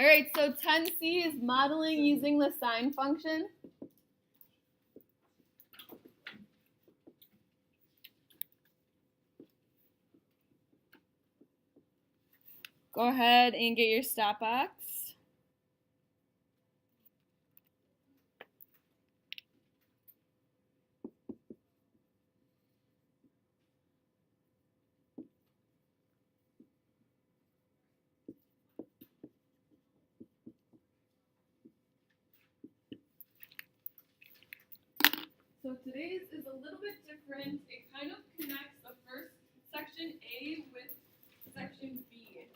All right, so 10C is modeling using the sine function. Go ahead and get your stopbox. So today's is a little bit different. It kind of connects the first section A with section B.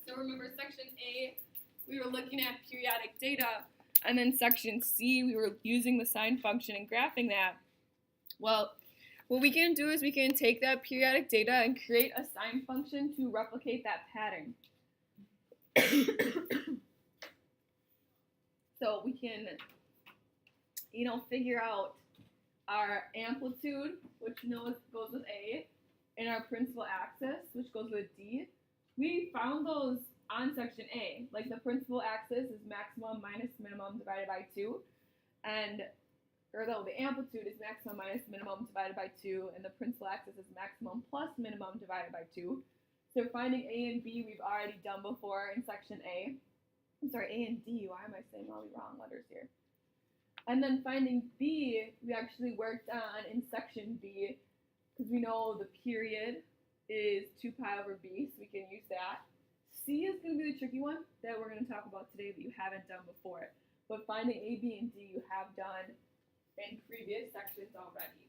So remember, section A, we were looking at periodic data, and then section C, we were using the sine function and graphing that. Well, what we can do is we can take that periodic data and create a sine function to replicate that pattern. So we can, figure out our amplitude, which goes with A, and our principal axis, which goes with D. We found those on section A. Like the principal axis is maximum minus minimum divided by 2, the amplitude is maximum minus minimum divided by 2, and the principal axis is maximum plus minimum divided by 2. So finding A and B we've already done before in section A. I'm sorry, A and D. Why am I saying all the wrong letters here? And then finding B, we actually worked on in section B, because we know the period is 2 pi over B, so we can use that. C is going to be the tricky one that we're going to talk about today that you haven't done before. But finding A, B, and D you have done in previous sections already.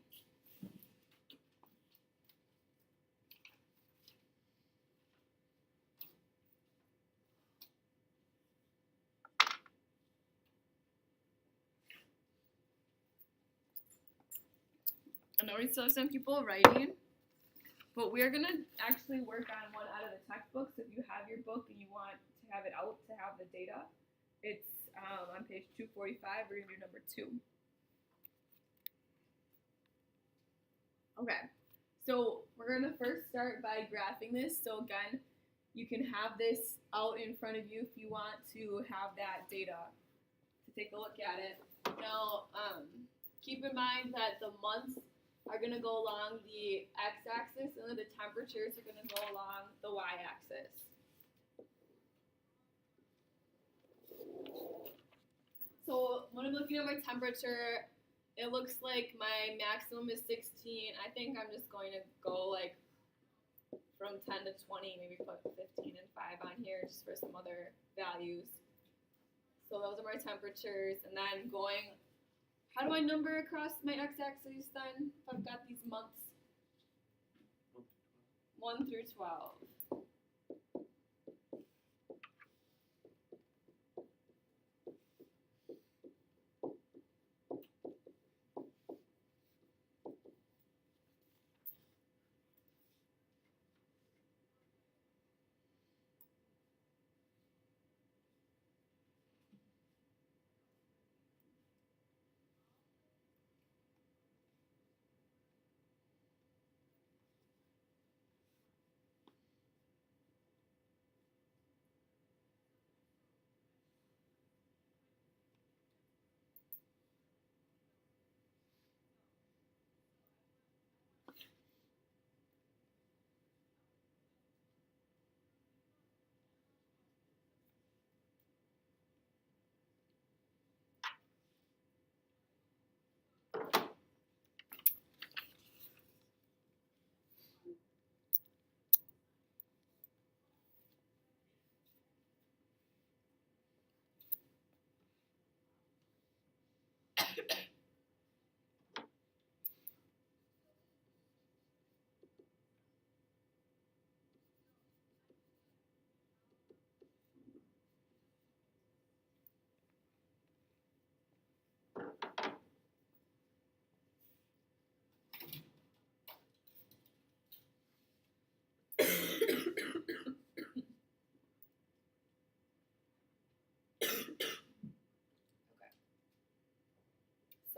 I know we still have some people writing, but we're going to actually work on one out of the textbooks. If you have your book and you want to have it out to have the data, it's on page 245. We're going to do number 2. Okay, so we're going to first start by graphing this. So again, you can have this out in front of you if you want to have that data to take a look at it. Now, keep in mind that the months are going to go along the x-axis, and then the temperatures are going to go along the y-axis. So when I'm looking at my temperature, it looks like my maximum is 16. I think I'm just going to go like from 10 to 20, maybe put 15 and 5 on here just for some other values. So those are my temperatures, and then going, how do I number across my x-axis then, if I've got these months? 1 through 12.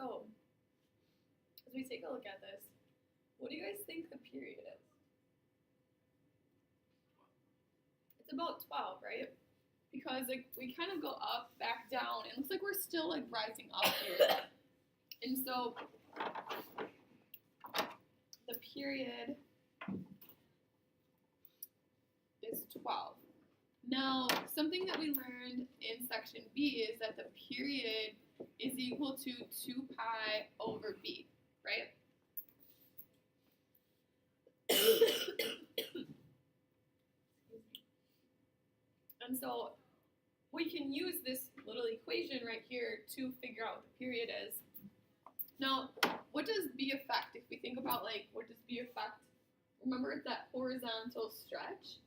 So, as we take a look at this, what do you guys think the period is? It's about 12, right? Because like we kind of go up, back down. It looks like we're still like rising up here. And so the period is 12. Now, something that we learned in section B is that the period is equal to 2 pi over b, right? And so we can use this little equation right here to figure out what the period is. Now, what does B affect? If we think about like, what does B affect? Remember, it's that horizontal stretch.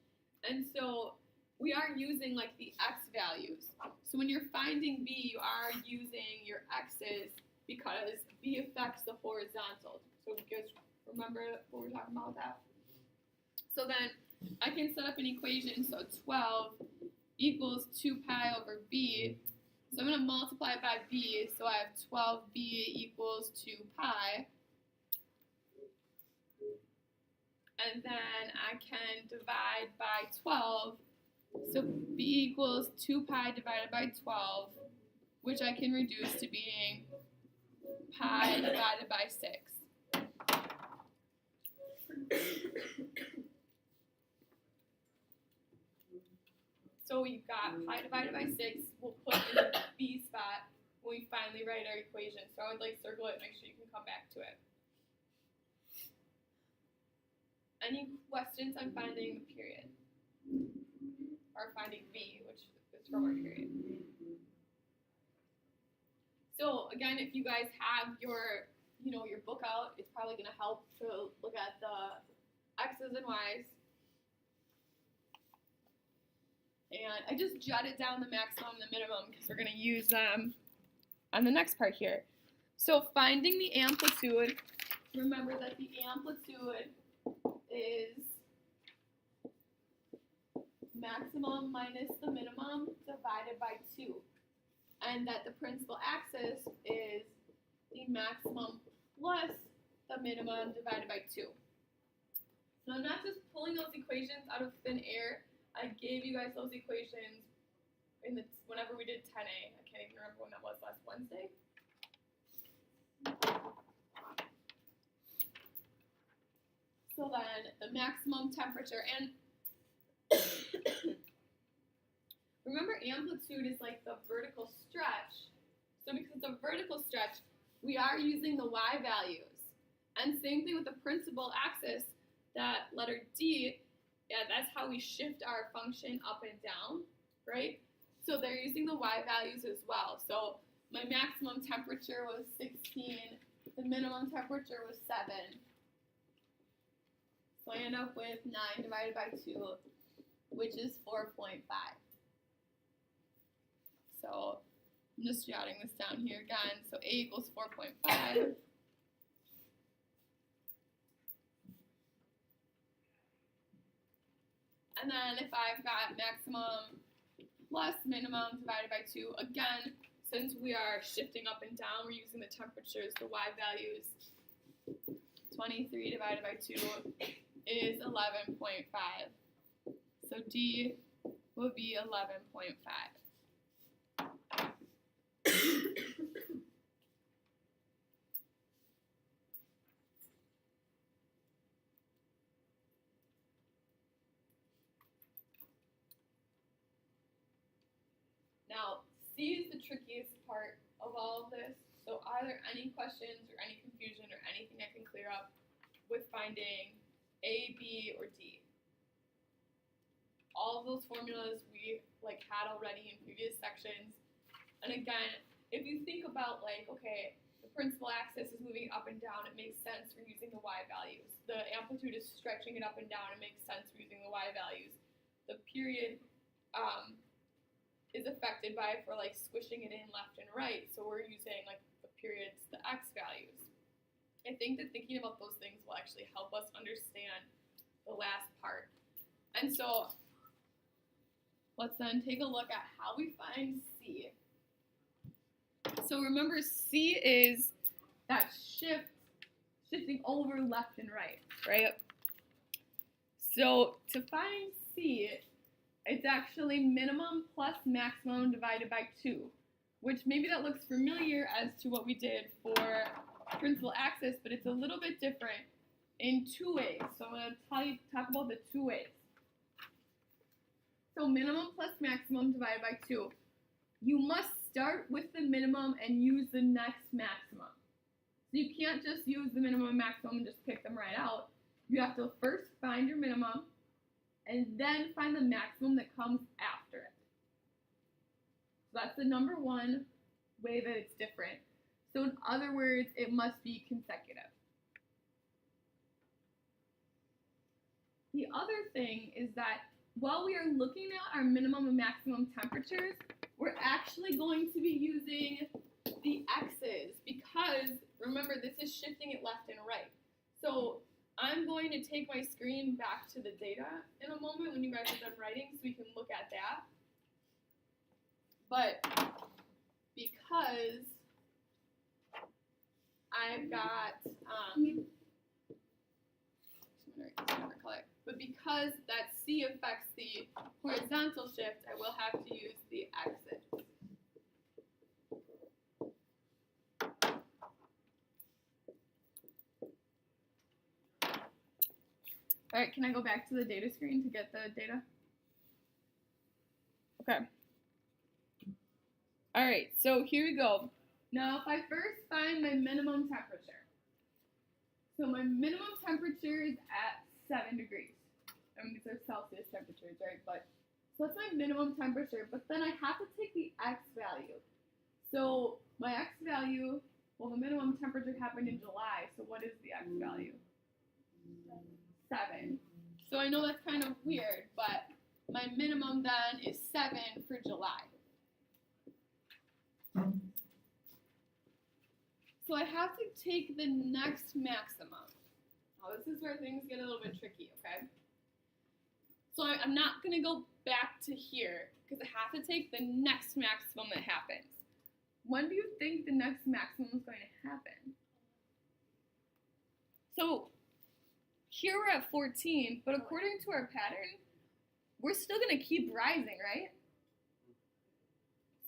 And so we are using like the x values. So when you're finding B, you are using your x's because B affects the horizontal. So you guys remember what we're talking about with that? So then I can set up an equation. So 12 equals 2 pi over b. So I'm going to multiply it by b. So I have 12b equals 2 pi. And then I can divide by 12. So b equals 2 pi divided by 12, which I can reduce to being pi divided by 6. So we've got pi divided by 6. We'll put in the b spot when we finally write our equation. So I would like circle it and make sure you can come back to it. Any questions on finding the period? Or finding b, which is from our period. So again, if you guys have your, your book out, it's probably going to help to look at the x's and y's. And I just jotted down the maximum and the minimum because we're going to use them on the next part here. So finding the amplitude, remember that the amplitude is maximum minus the minimum divided by 2. And that the principal axis is the maximum plus the minimum divided by 2. So I'm not just pulling those equations out of thin air. I gave you guys those equations whenever we did 10A. I can't even remember when that was, last Wednesday. So then the maximum temperature, and remember amplitude is like the vertical stretch. So because it's a vertical stretch, we are using the y values. And same thing with the principal axis, that letter D, yeah, that's how we shift our function up and down, right? So they're using the y values as well. So my maximum temperature was 16, the minimum temperature was 7. So I end up with 9 divided by 2, which is 4.5. So I'm just jotting this down here again. So A equals 4.5. And then if I've got maximum plus minimum divided by 2, again, since we are shifting up and down, we're using the temperatures, the y values. 23 divided by 2 is 11.5. So D will be 11.5. Now, C is the trickiest part of all of this. So are there any questions or any confusion or anything I can clear up with finding A, B, or D? All of those formulas we had already in previous sections. And again, if you think about okay, the principal axis is moving up and down, it makes sense for using the y values. The amplitude is stretching it up and down, it makes sense for using the y values. The period is affected by if we're squishing it in left and right, so we're using the periods, the x values. I think that thinking about those things will actually help us understand the last part. And so let's then take a look at how we find C. So remember, C is that shifting over left and right, right? So to find C, It's actually minimum plus maximum divided by 2, which maybe that looks familiar as to what we did for principal axis, but it's a little bit different in 2 ways. So I'm going to talk about the 2 ways. So minimum plus maximum divided by 2. You must start with the minimum and use the next maximum. So you can't just use the minimum and maximum and just pick them right out. You have to first find your minimum and then find the maximum that comes after it. So that's the number 1 way that it's different. So in other words, it must be consecutive. The other thing is that while we are looking at our minimum and maximum temperatures, we're actually going to be using the x's because, remember, this is shifting it left and right. So I'm going to take my screen back to the data in a moment when you guys are done writing so we can look at that. But because I've got, but because that C affects the horizontal shift, I will have to use the x's. All right, can I go back to the data screen to get the data? Okay. All right, so here we go. Now, if I first find my minimum temperature. So my minimum temperature is at 7 degrees. I mean, these are Celsius temperatures, right? But so that's my minimum temperature, but then I have to take the x value. So my x value, well, the minimum temperature happened in July, so what is the x value? 7. So I know that's kind of weird, but my minimum then is 7 for July. So I have to take the next maximum. Now this is where things get a little bit tricky, okay? So I'm not going to go back to here because I have to take the next maximum that happens. When do you think the next maximum is going to happen? So here we're at 14, but according to our pattern, we're still going to keep rising, right?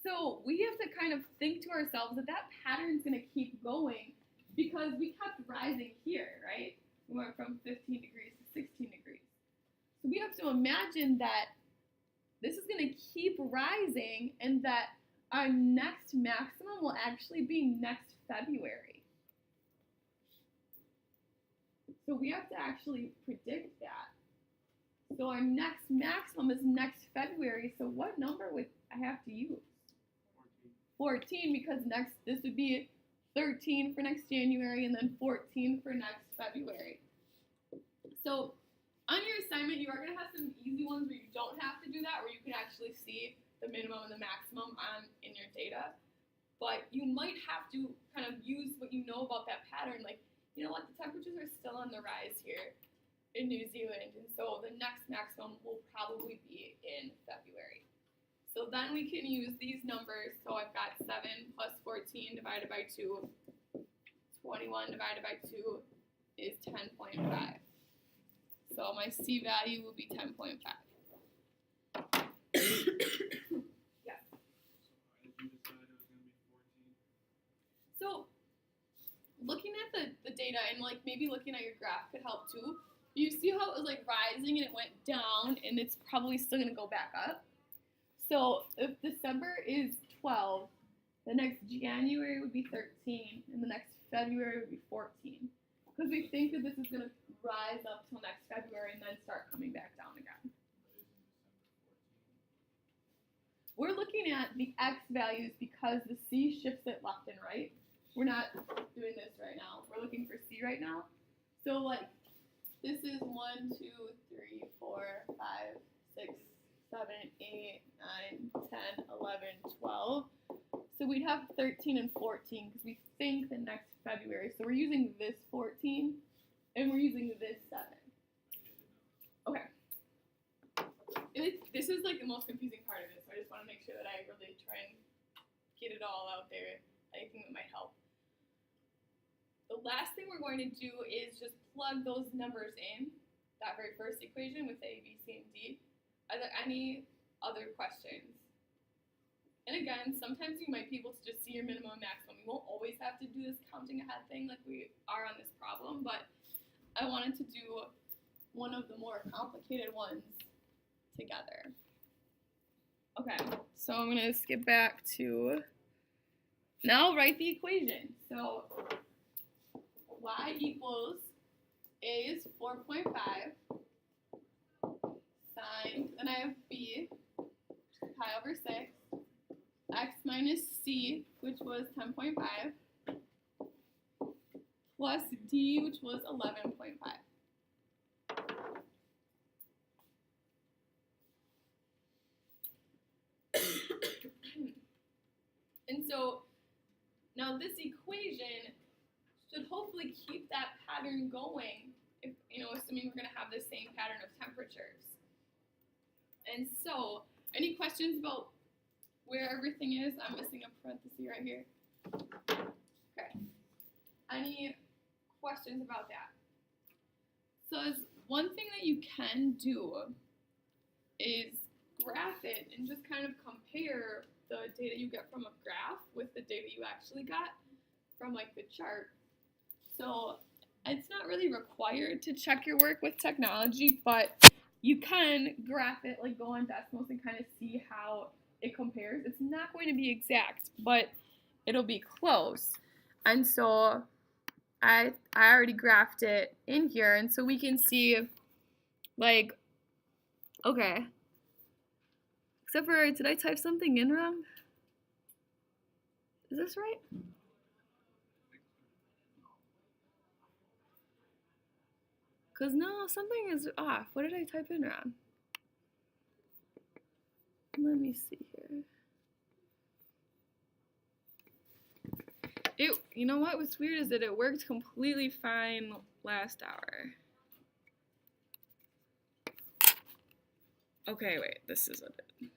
So we have to kind of think to ourselves that that pattern's going to keep going because we kept rising here, right? We went from 15 degrees to 16 degrees. So we have to imagine that this is going to keep rising and that our next maximum will actually be next February. So we have to actually predict that. So our next maximum is next February. So what number would I have to use? 14, because this would be 13 for next January and then 14 for next February. So on your assignment, you are going to have some easy ones where you don't have to do that, where you can actually see the minimum and the maximum in your data. But you might have to kind of use what you know about that pattern. Like, you know what, the temperatures are still on the rise here in New Zealand, and so the next maximum will probably be in February. So then we can use these numbers. So I've got 7 plus 14 divided by 2. 21 divided by 2 is 10.5. So my C value will be 10.5. Yeah. So looking at the data and like maybe looking at your graph could help too. You see how it was like rising and it went down and it's probably still going to go back up. So if December is 12, the next January would be 13, and the next February would be 14. Because we think that this is going to rise up till next February and then start coming back down again. We're looking at the X values because the C shifts it left and right. We're not doing this right now. We're looking for C right now. So like, this is 1, 2, 3, 4, 5, 6, 7, 8, 9, 10, 11, 12. So we'd have 13 and 14 because we think the next February. So we're using this 14 and we're using this 7. Okay. This is like the most confusing part of it, so I just want to make sure that I really try and get it all out there, anything that might help. The last thing we're going to do is just plug those numbers in, that very first equation with A, B, C, and D. Are there any other questions? And again, sometimes you might be able to just see your minimum and maximum. You won't always have to do this counting ahead thing like we are on this problem, but I wanted to do one of the more complicated ones together. Okay, so I'm going to skip back to, now write the equation. So y equals a is 4.5, sine, then I have b, pi over 6, x minus c, which was 10.5, plus d, which was 11.5. And so now this equation should hopefully keep that pattern going, if, assuming we're going to have the same pattern of temperatures. And so, any questions about where everything is? I'm missing a parenthesis right here. Okay. Any questions about that? So one thing that you can do is graph it and just kind of compare the data you get from a graph with the data you actually got from like the chart. So it's not really required to check your work with technology, but you can graph it, like go on decimals and kind of see how it compares. It's not going to be exact, but it'll be close. And so I already graphed it in here, and so we can see, like, okay. Except for, did I type something in wrong? Is this right? Because no, something is off. What did I type in wrong? Let me see here. You know what was weird is that it worked completely fine last hour. Okay, wait, this isn't it.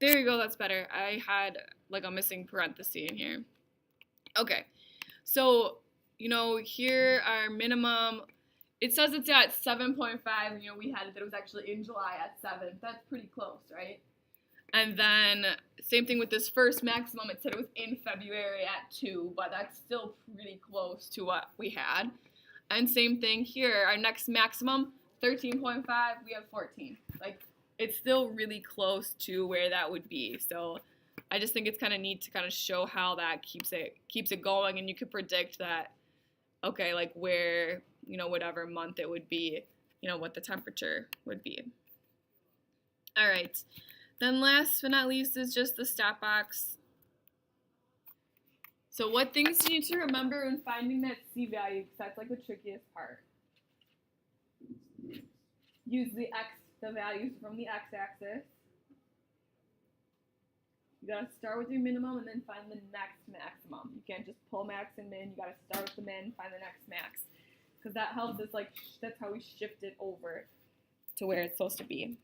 There you go, that's better. I had like a missing parenthesis in here. Okay, so, here our minimum, it says it's at 7.5, we had it that it was actually in July at 7. That's pretty close, right? And then, same thing with this first maximum, it said it was in February at 2, but that's still pretty close to what we had. And same thing here, our next maximum, 13.5, we have 14. Like, it's still really close to where that would be. So I just think it's kind of neat to kind of show how that keeps it going, and you could predict that, okay, like where, whatever month it would be, what the temperature would be. All right. Then last but not least is just the stat box. So what things do you need to remember when finding that C value? Because that's like the trickiest part. Use the values from the x-axis. You gotta start with your minimum and then find the next maximum. You can't just pull max and min. You gotta start with the min, find the next max, because that helps us. Like that's how we shift it over to where it's supposed to be.